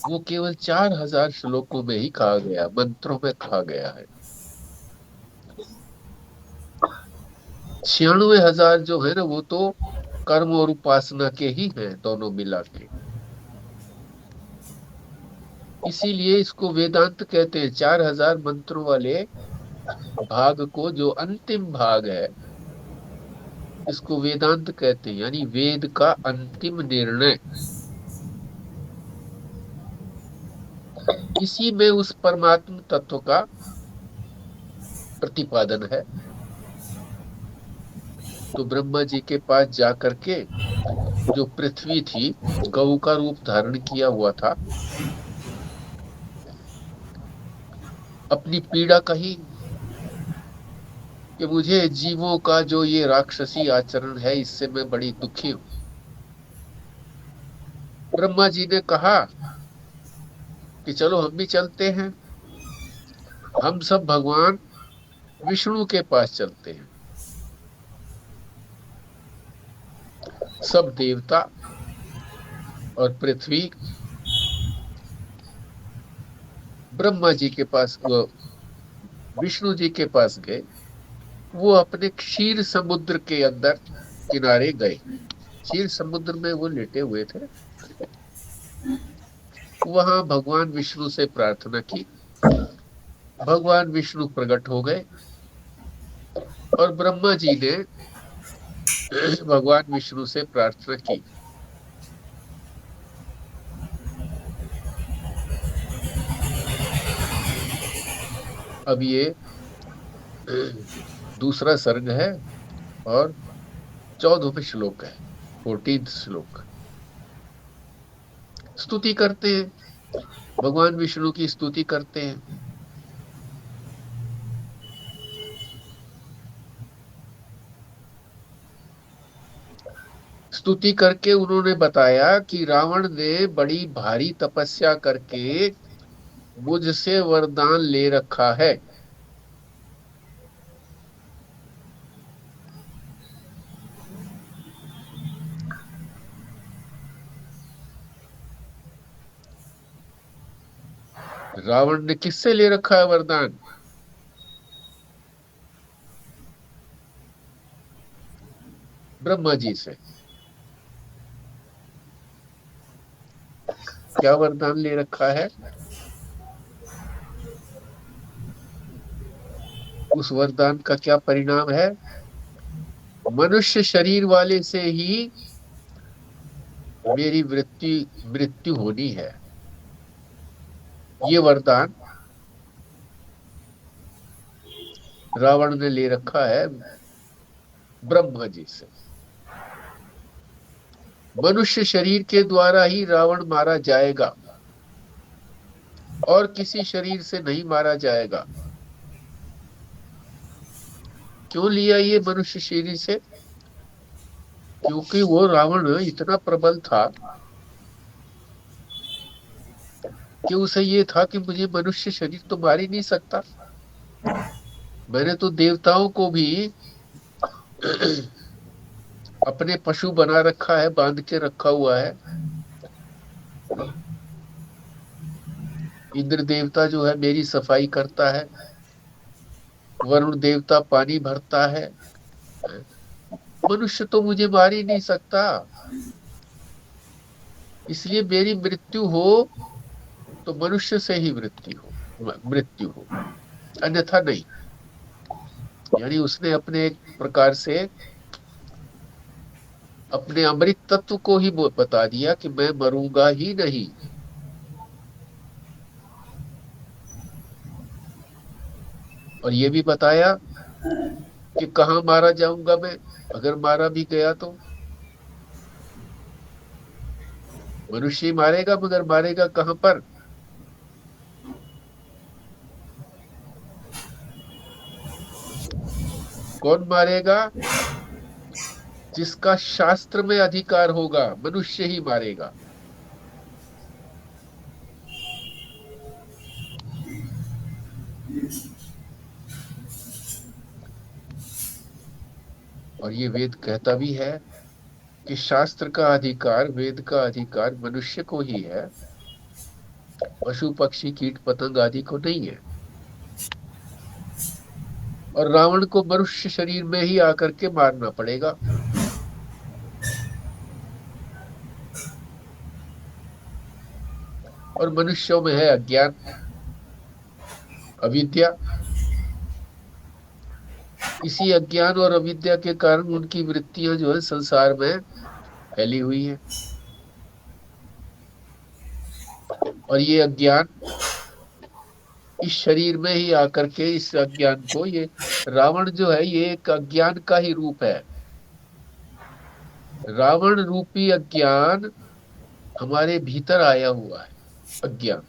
वो केवल 4000 श्लोकों में ही कहा गया, मंत्रों में कहा गया है। 96,000 जो है ना, वो तो कर्म और उपासना के ही हैं, दोनों मिला के। इसीलिए इसको वेदांत कहते हैं। 4000 मंत्रों वाले भाग को, जो अंतिम भाग है, इसको वेदांत कहते हैं, यानी वेद का अंतिम निर्णय। इसी में उस परमात्म तत्व का प्रतिपादन है। तो ब्रह्मा जी के पास जाकर के जो पृथ्वी थी, गऊ का रूप धारण किया हुआ था, अपनी पीड़ा कही कि मुझे जीवों का जो ये राक्षसी आचरण है, इससे मैं बड़ी दुखी हूं। ब्रह्मा जी ने कहा कि चलो हम भी चलते हैं, हम सब भगवान विष्णु के पास चलते हैं। सब देवता और पृथ्वी ब्रह्मा जी के पास, वो विष्णु जी के पास गए। वो अपने क्षीर समुद्र के अंदर किनारे गए। क्षीर समुद्र में वो लेटे हुए थे। वहां भगवान विष्णु से प्रार्थना की। भगवान विष्णु प्रकट हो गए और ब्रह्मा जी ने भगवान विष्णु से प्रार्थना की। अब ये दूसरा सर्ग है और 14वें श्लोक है, 14th श्लोक। स्तुति करते हैं, भगवान विष्णु की स्तुति करते हैं। स्तुति करके उन्होंने बताया कि रावण ने बड़ी भारी तपस्या करके मुझसे वरदान ले रखा है। रावण ने किससे ले रखा है वरदान? ब्रह्मा जी से। क्या वरदान ले रखा है? उस वरदान का क्या परिणाम है? मनुष्य शरीर वाले से ही मेरी मृत्यु होनी है। ये वरदान रावण ने ले रखा है ब्रह्मा जी से। मनुष्य शरीर के द्वारा ही रावण मारा जाएगा और किसी शरीर से नहीं मारा जाएगा। क्यों लिया ये मनुष्य शरीर से? क्योंकि वो रावण इतना प्रबल था कि उसे ये था कि मुझे मनुष्य शरीर तो मार ही नहीं सकता। मैंने तो देवताओं को भी अपने पशु बना रखा है, बांध के रखा हुआ है। इंद्र देवता जो है मेरी सफाई करता है, वरुण देवता पानी भरता है। मनुष्य तो मुझे मार ही नहीं सकता। इसलिए मेरी मृत्यु हो तो मनुष्य से ही मृत्यु हो, अन्यथा नहीं। यानी उसने अपने एक प्रकार से अपने अमृत तत्व को ही बता दिया कि मैं मरूंगा ही नहीं। और ये भी बताया कि कहाँ मारा जाऊंगा मैं, अगर मारा भी गया तो। मनुष्य ही मारेगा, मगर मारेगा कहाँ पर? कौन मारेगा? जिसका शास्त्र में अधिकार होगा, मनुष्य ही मारेगा। और ये वेद कहता भी है कि शास्त्र का अधिकार, वेद का अधिकार मनुष्य को ही है, पशु पक्षी कीट पतंग आदि को नहीं है। और रावण को मनुष्य शरीर में ही आकर के मारना पड़ेगा। और मनुष्यों में है अज्ञान, अविद्या। इसी अज्ञान और अविद्या के कारण उनकी वृत्तियां जो है संसार में फैली हुई है। और ये अज्ञान इस शरीर में ही आकर के इस अज्ञान को, ये रावण जो है ये एक अज्ञान का ही रूप है। रावण रूपी अज्ञान हमारे भीतर आया हुआ है, अज्ञान।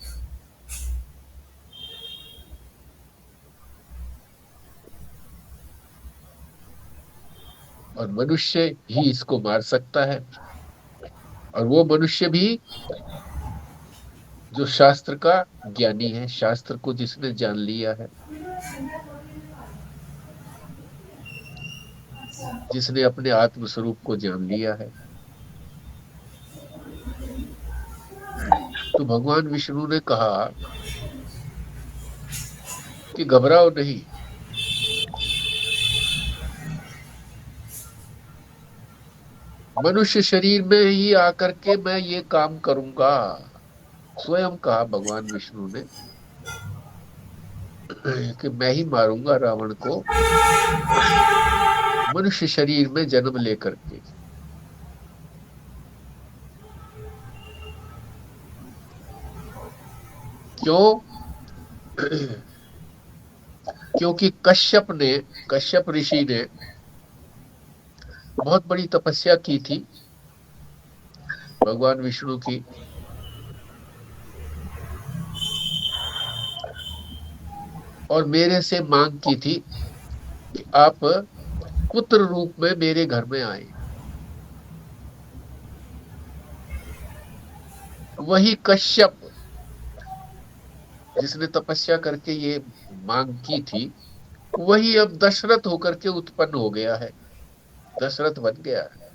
और मनुष्य ही इसको मार सकता है। और वो मनुष्य भी जो शास्त्र का ज्ञानी है, शास्त्र को जिसने जान लिया है, जिसने अपने आत्म स्वरूप को जान लिया है। तो भगवान विष्णु ने कहा कि घबराओ नहीं, मनुष्य शरीर में ही आकर के मैं ये काम करूंगा। स्वयं कहा भगवान विष्णु ने कि मैं ही मारूंगा रावण को मनुष्य शरीर में जन्म लेकर के। क्यों? क्योंकि कश्यप ऋषि ने बहुत बड़ी तपस्या की थी भगवान विष्णु की। और मेरे से मांग की थी कि आप पुत्र रूप में मेरे घर में आए। वही कश्यप जिसने तपस्या करके ये मांग की थी, वही अब दशरथ होकर के उत्पन्न हो गया है, दशरथ बन गया है।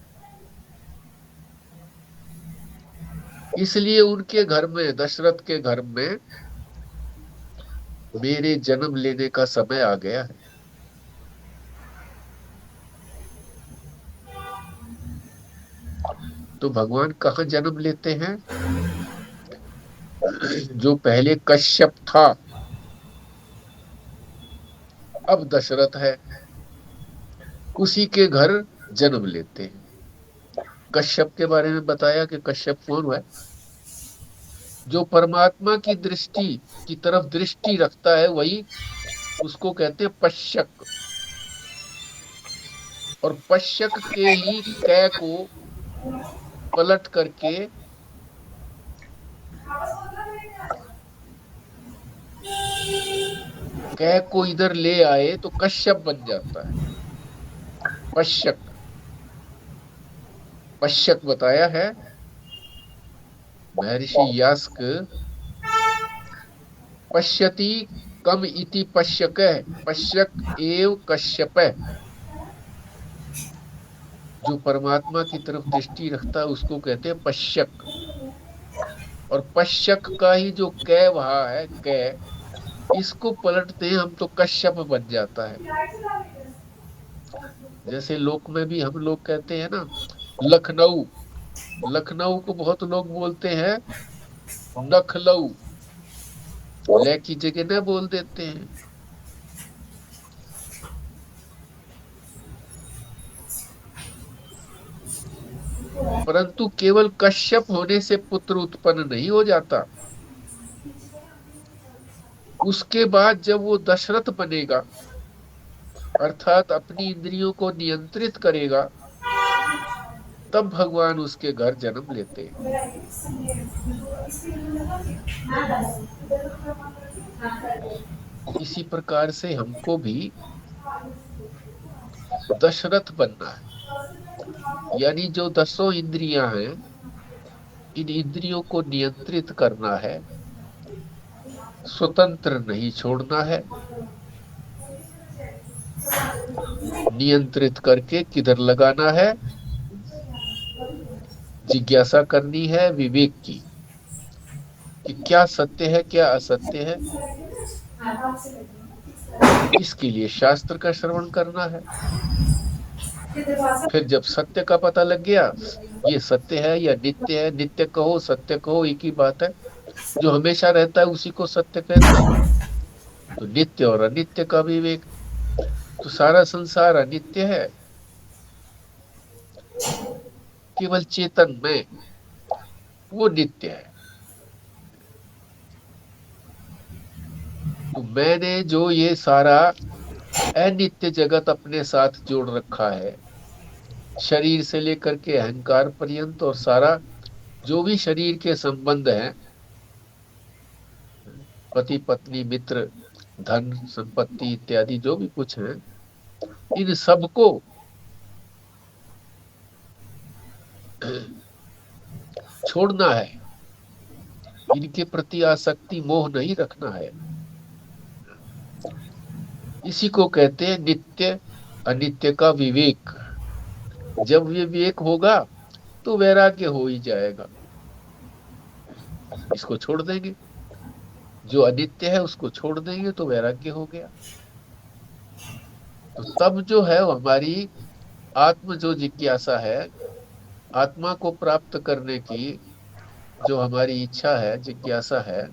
इसलिए उनके घर में, दशरथ के घर में मेरे जन्म लेने का समय आ गया है। तो भगवान कहाँ जन्म लेते हैं? जो पहले कश्यप था, अब दशरथ है, उसी के घर जन्म लेते हैं। कश्यप के बारे में बताया कि कश्यप कौन है? जो परमात्मा की दृष्टि की तरफ दृष्टि रखता है, वही उसको कहते हैं पश्यक। और पश्यक के ही कै को पलट करके कै को इधर ले आए तो कश्यप बन जाता है। पश्यक, पश्यक बताया है महर्षि यास्क। पश्यति कम इति पश्यक, पश्यक एव कश्यप। जो परमात्मा की तरफ दृष्टि रखता है उसको कहते हैं पश्यक। और पश्यक का ही जो कै वहा है, कै, इसको पलटते हैं हम तो कश्यप बन जाता है। जैसे लोक में भी हम लोग कहते हैं ना लखनऊ, लखनऊ को बहुत लोग बोलते हैं नखलऊ, ले की जगह न बोल देते हैं। परंतु केवल कश्यप होने से पुत्र उत्पन्न नहीं हो जाता। उसके बाद जब वो दशरथ बनेगा, अर्थात अपनी इंद्रियों को नियंत्रित करेगा, तब भगवान उसके घर जन्म लेते हैं। इसी प्रकार से हमको भी दशरथ बनना है, यानी जो 10 इंद्रियां हैं, इन इंद्रियों को नियंत्रित करना है, स्वतंत्र नहीं छोड़ना है। नियंत्रित करके किधर लगाना है? जिज्ञासा करनी है विवेक की, कि क्या सत्य है क्या असत्य है। इसके लिए शास्त्र का श्रवण करना है। फिर जब सत्य का पता लग गया, ये सत्य है या नित्य है, नित्य कहो सत्य कहो एक ही बात है, जो हमेशा रहता है उसी को सत्य कहते हैं। तो नित्य और अनित्य का विवेक, तो सारा संसार अनित्य है, केवल चेतन में वो नित्य है। तो मैंने जो ये सारा अनित्य जगत अपने साथ जोड़ रखा है, शरीर से लेकर के अहंकार पर्यंत, और सारा जो भी शरीर के संबंध हैं, पति पत्नी मित्र धन संपत्ति इत्यादि जो भी कुछ है, इन सबको छोड़ना है। इनके प्रति आसक्ति मोह नहीं रखना है। इसी को कहते हैं नित्य अनित्य का विवेक। जब विवेक होगा तो वैराग्य हो ही जाएगा। इसको छोड़ देंगे, जो अनित्य है उसको छोड़ देंगे तो वैराग्य हो गया। तो तब जो है हमारी आत्म जो जिज्ञासा है, आत्मा को प्राप्त करने की जो हमारी इच्छा है, जिज्ञासा है,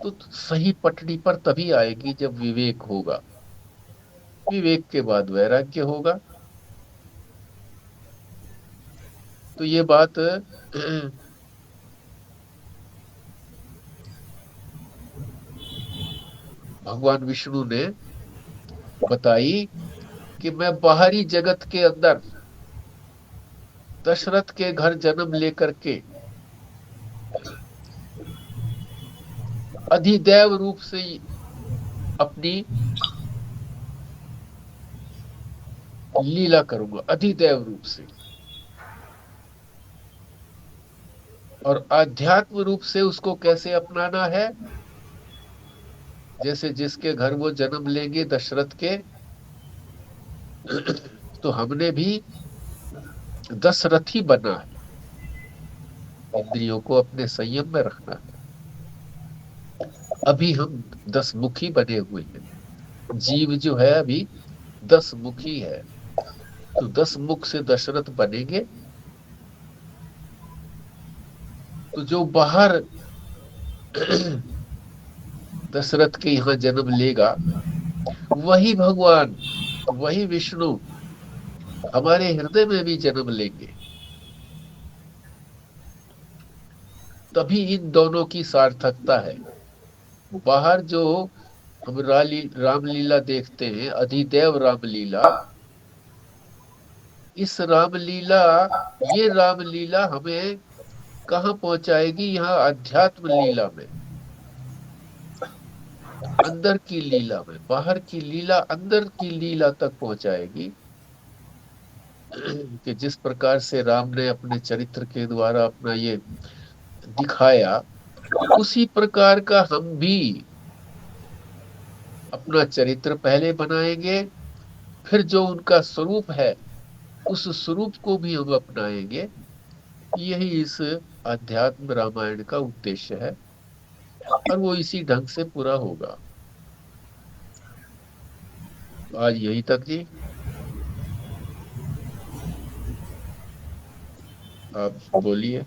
तो सही पटड़ी पर तभी आएगी जब विवेक होगा। विवेक के बाद वैराग्य होगा। तो ये बात भगवान विष्णु ने बताई कि मैं बाहरी जगत के अंदर दशरथ के घर जन्म लेकर के अधिदैव रूप से अपनी लीला करूंगा, अधिदैव रूप से। और आध्यात्म रूप से उसको कैसे अपनाना है? जैसे जिसके घर वो जन्म लेंगे दशरथ के, तो हमने भी दशरथी बना है। इंद्रियों को अपने संयम में रखना है। अभी हम 10 मुखी बने हुए हैं। जीव जो है अभी 10 मुखी है, तो 10 मुख से दशरथ बनेंगे। तो जो बाहर दशरथ के यहाँ जन्म लेगा, वही भगवान, वही विष्णु हमारे हृदय में भी जन्म लेंगे। तभी इन दोनों की सार्थकता है। बाहर जो हम रामलीला देखते हैं, अधिदैव रामलीला, इस रामलीला, ये रामलीला हमें कहाँ पहुंचाएगी? यहाँ अध्यात्म लीला में, अंदर की लीला में। बाहर की लीला अंदर की लीला तक पहुंचाएगी। कि जिस प्रकार से राम ने अपने चरित्र के द्वारा अपना ये दिखाया, उसी प्रकार का हम भी अपना चरित्र पहले बनाएंगे, फिर जो उनका स्वरूप है उस स्वरूप को भी हम अपनाएंगे। यही इस अध्यात्म रामायण का उद्देश्य है, और वो इसी ढंग से पूरा होगा। आज यही तक जी। आप बोलिए।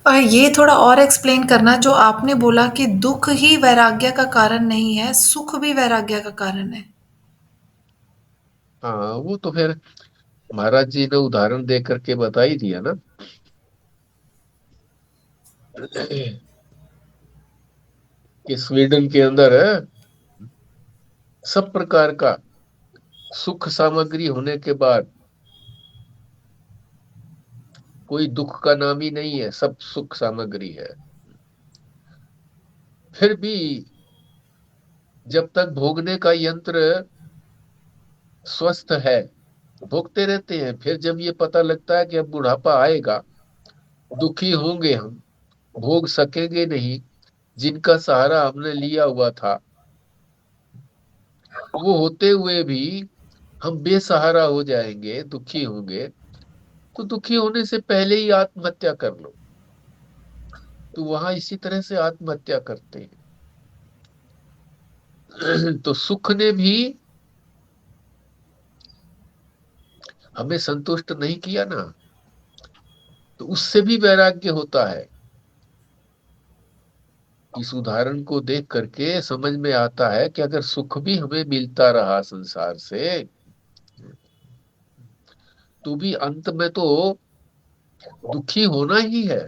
ये थोड़ा और एक्सप्लेन करना, जो आपने बोला कि दुख ही वैराग्य का कारण नहीं है, सुख भी वैराग्य का कारण है। हाँ, वो तो फिर महाराज जी ने उदाहरण दे करके बता ही दिया ना। कि स्वीडन के अंदर है सब प्रकार का सुख सामग्री होने के बाद कोई दुख का नाम ही नहीं है, सब सुख सामग्री है। फिर भी जब तक भोगने का यंत्र स्वस्थ है, भोगते रहते हैं। फिर जब ये पता लगता है कि अब बुढ़ापा आएगा, दुखी होंगे, हम भोग सकेंगे नहीं, जिनका सहारा हमने लिया हुआ था, वो होते हुए भी हम बेसहारा हो जाएंगे, दुखी होंगे, तो दुखी होने से पहले ही आत्महत्या कर लो। तो वहां इसी तरह से आत्महत्या करते हैं। तो सुख ने भी हमें संतुष्ट नहीं किया ना, तो उससे भी वैराग्य होता है। इस उदाहरण को देख करके समझ में आता है कि अगर सुख भी हमें मिलता रहा संसार से, तो भी अंत में तो दुखी होना ही है।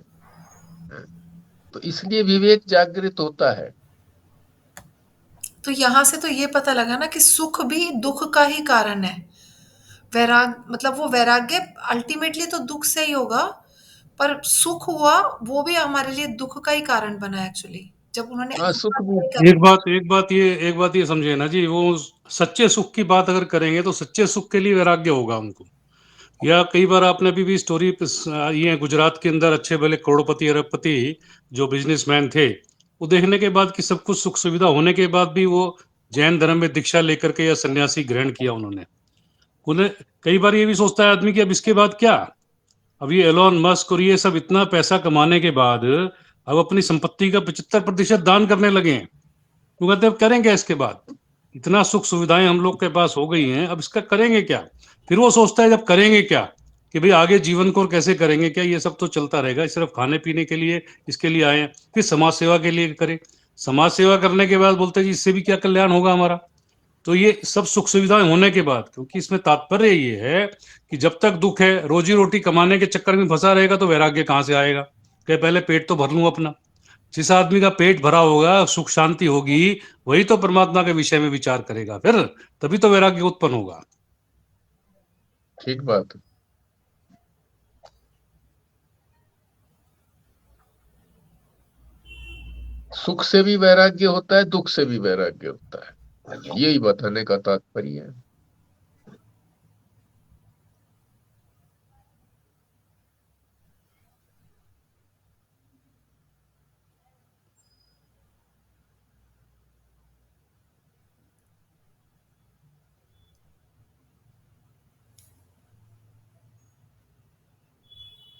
तो इसलिए विवेक जागृत होता है। तो यहाँ से तो ये पता लगा ना कि सुख भी दुख का ही कारण है। मतलब वो वैराग्य अल्टीमेटली तो दुख से ही होगा, पर सुख हुआ वो भी हमारे लिए दुख का ही कारण बना एक्चुअली, जब उन्होंने हाँ, सुख भी। आत्महत्या कर। एक बात ये समझे ना जी, वो सच्चे सुख की बात अगर करेंगे तो सच्चे सुख के लिए वैराग्य होगा उनको। या कई बार आपने अभी भी स्टोरी ये है, गुजरात के अंदर अच्छे भले करोड़पति अरबपति जो बिजनेसमैन थे, वो देखने के बाद कि सब कुछ सुख सुविधा होने के बाद भी वो जैन धर्म में दीक्षा लेकर के या सन्यासी ग्रहण किया उन्होंने। उन्हें कई बार ये भी सोचता है आदमी कि अब इसके बाद क्या। अब ये एलोन मस्क और ये सब इतना पैसा कमाने के बाद अब अपनी संपत्ति का 75% दान करने लगे हैं। वो कहते हैं अब करें क्या इसके बाद, इतना सुख सुविधाएं हम लोग के पास हो गई हैं, अब इसका करेंगे क्या। फिर वो सोचता है जब करेंगे क्या, कि भाई आगे जीवन को कैसे करेंगे, क्या ये सब तो चलता रहेगा सिर्फ खाने पीने के लिए, इसके लिए आए हैं। फिर समाज सेवा के लिए करें, समाज सेवा करने के बाद बोलते हैं जी इससे भी क्या कल्याण होगा हमारा। तो ये सब सुख सुविधाएं होने के बाद, क्योंकि इसमें तात्पर्य ये है कि जब तक दुख है, रोजी रोटी कमाने के चक्कर में फंसा रहेगा, तो वैराग्य कहाँ से आएगा। कि पहले पेट तो भर लूं अपना। जिस आदमी का पेट भरा होगा, सुख शांति होगी, वही तो परमात्मा के विषय में विचार करेगा फिर, तभी तो वैराग्य उत्पन्न होगा। ठीक बात है। सुख से भी वैराग्य होता है, दुख से भी वैराग्य होता है। यही बताने का तात्पर्य है।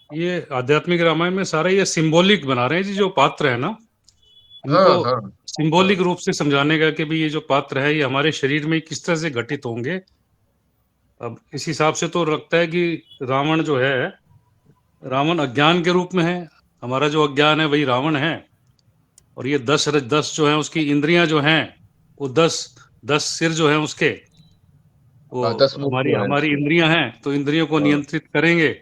ये आध्यात्मिक रामायण में सारा ये सिंबॉलिक बना रहे हैं जी, जो पात्र है ना, इनको हाँ, हाँ, हाँ। सिंबॉलिक रूप से समझाने का कि भाई ये जो पात्र है ये हमारे शरीर में किस तरह से घटित होंगे। अब इस हिसाब से तो लगता है कि रावण जो है, रावण अज्ञान के रूप में है। हमारा जो अज्ञान है वही रावण है। और ये 10 जो है उसकी इंद्रियां जो हैं, वो 10 सिर जो है उसके, वो हाँ, 10 मुख हमारी जो है हमारी उसके। इंद्रियां हैं, तो इंद्रियों को हाँ, नियंत्रित करेंगे।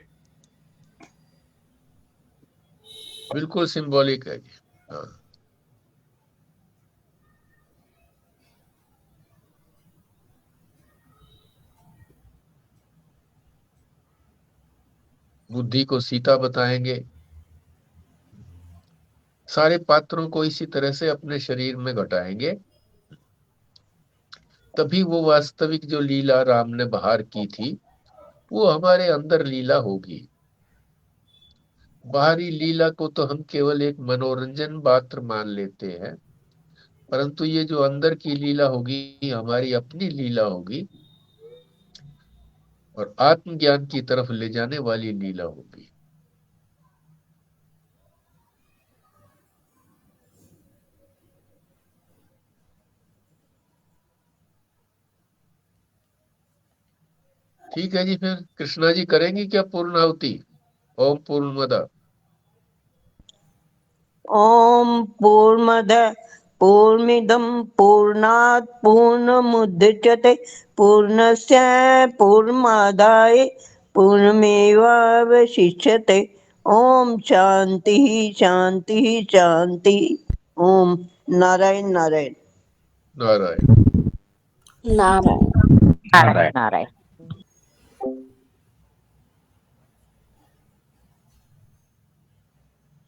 बिल्कुल सिंबॉलिक है ये। हाँ। बुद्धि को सीता बताएंगे। सारे पात्रों को इसी तरह से अपने शरीर में घटाएंगे, तभी वो वास्तविक जो लीला राम ने बाहर की थी वो हमारे अंदर लीला होगी। बाहरी लीला को तो हम केवल एक मनोरंजन मात्र मान लेते हैं, परंतु ये जो अंदर की लीला होगी हमारी अपनी लीला होगी और आत्मज्ञान की तरफ ले जाने वाली लीला होगी। ठीक है जी, फिर कृष्णा जी करेंगी क्या पूर्णाहुति? ओम पूर्णमद ओम पूर्णमद पूर्णमिदं पूर्णात् पूर्णमुदच्यते पूर्णस्य पूर्णमादाय पूर्णमेवावशिष्यते। ओम शांति शांति शांति। ओम नारायण नारायण नारायण। नारायण नारायण नारायण।